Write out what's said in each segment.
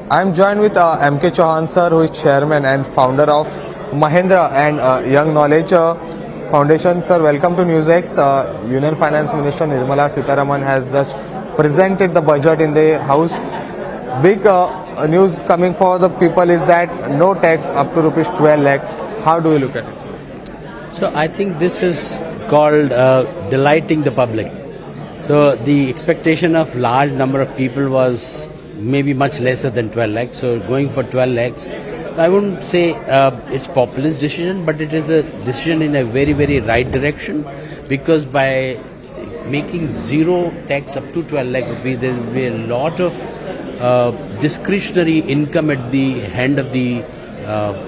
I am joined with MK Chauhan sir, who is chairman and founder of Mahindra and Young Knowledge Foundation. Sir, welcome to NewsX. Union Finance Minister Nirmala Sitharaman has just presented the budget in the House. Big news coming for the people is that no tax up to rupees 12 lakh. How do we look at it, sir? So I think this is called delighting the public. So the expectation of large number of people was maybe much lesser than 12 lakhs. So going for 12 lakhs, I wouldn't say it's populist decision, but it is a decision in a very, very right direction, because by making zero tax up to 12 lakh rupees, there will be a lot of discretionary income at the hand of the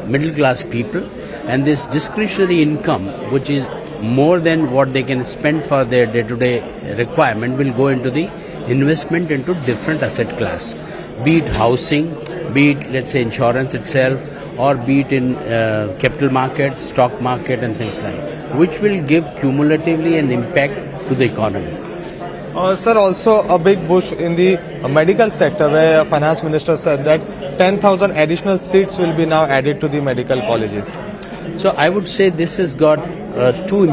middle class people, and this discretionary income, which is more than what they can spend for their day-to-day requirement, will go into the investment into different asset class, be it housing, be it let's say insurance itself, or be it in capital market, stock market and things like that, which will give cumulatively an impact to the economy. Sir, also a big push in the medical sector, where Finance Minister said that 10,000 additional seats will be now added to the medical colleges. So I would say this has got two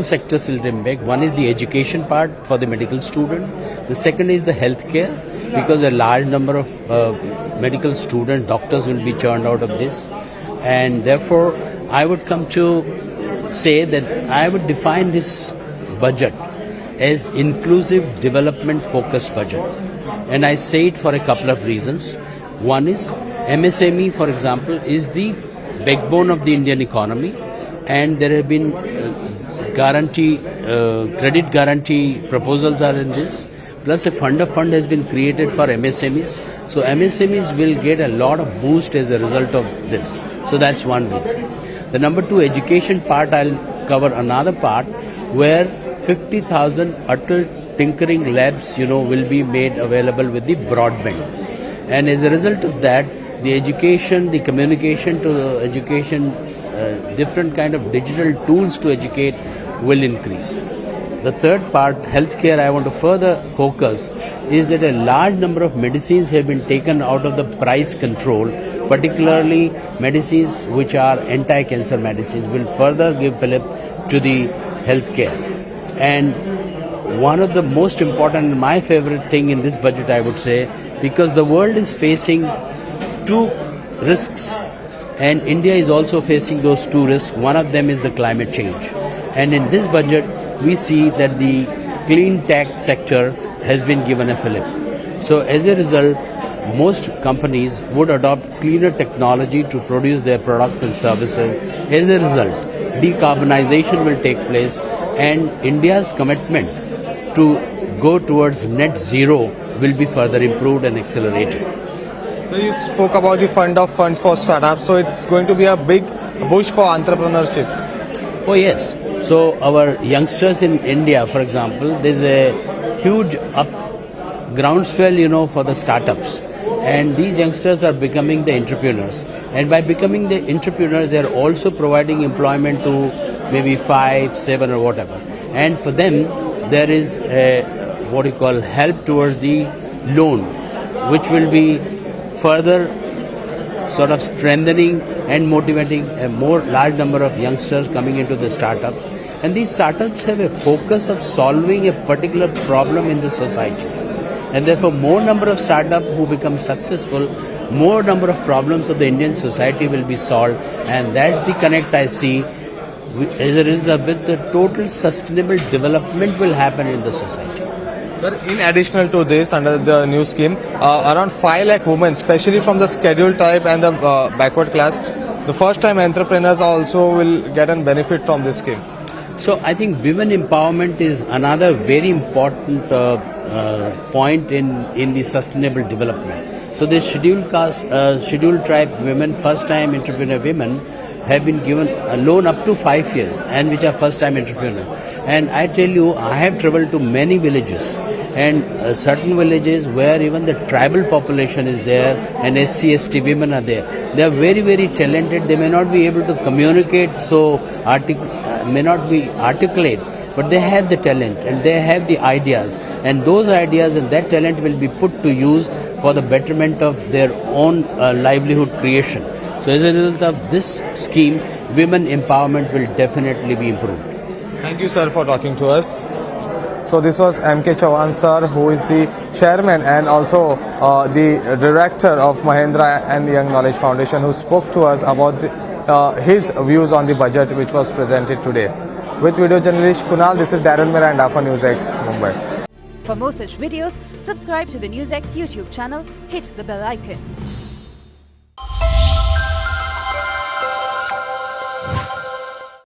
sectors will impact. One is the education part for the medical student. The second is the healthcare, because a large number of medical student doctors will be churned out of this, and therefore I would come to say that I would define this budget as inclusive development focused budget, and I say it for a couple of reasons. One is MSME, for example, is the backbone of the Indian economy, and there have been credit guarantee proposals are in this, plus a fund has been created for MSMEs. So MSMEs will get a lot of boost as a result of this. So that's one reason. The number two, education part, I'll cover another part where 50,000 Atal tinkering labs, will be made available with the broadband. And as a result of that, the education, the communication to the education, different kind of digital tools to educate will increase. The third part, healthcare, I want to further focus is that a large number of medicines have been taken out of the price control, particularly medicines which are anti-cancer medicines will further give fillip to the healthcare. And one of the most important and my favorite thing in this budget, I would say, because the world is facing two risks, and India is also facing those two risks. One of them is the climate change, and in this budget we see that the clean tech sector has been given a fillip. So as a result, most companies would adopt cleaner technology to produce their products and services. As a result, decarbonization will take place, and India's commitment to go towards net zero will be further improved and accelerated. So you spoke about the funds for startups, so it's going to be a big push for entrepreneurship. Oh yes. So our youngsters in India, for example, there's a huge groundswell, for the startups. And these youngsters are becoming the entrepreneurs. And by becoming the entrepreneurs, they are also providing employment to maybe 5, 7 or whatever. And for them, there is help towards the loan, which will be further sort of strengthening and motivating a more large number of youngsters coming into the startups. And these startups have a focus of solving a particular problem in the society. And therefore, more number of startups who become successful, more number of problems of the Indian society will be solved. And that's the connect I see. As a result, with the total sustainable development will happen in the society. Sir, in addition to this, under the new scheme, around 5 lakh women, especially from the scheduled tribe and the backward class, the first-time entrepreneurs also will get a benefit from this scheme. So I think women empowerment is another very important point in the sustainable development. So the scheduled tribe women, first-time entrepreneur women, have been given a loan up to 5 years, and which are first-time entrepreneurs. And I tell you, I have traveled to many villages, and certain villages where even the tribal population is there, and SC/ST women are there. They are very, very talented. They may not be able to communicate, may not be articulate, but they have the talent and they have the ideas, and those ideas and that talent will be put to use for the betterment of their own livelihood creation. So as a result of this scheme, women empowerment will definitely be improved. Thank you, sir, for talking to us. So this was M.K. Chauhan, sir, who is the chairman and also the director of Mahindra and Young Knowledge Foundation, who spoke to us about his views on the budget which was presented today. With video journalist Kunal, this is Darren Miranda for NewsX, Mumbai. For more such videos, subscribe to the NewsX YouTube channel, hit the bell icon.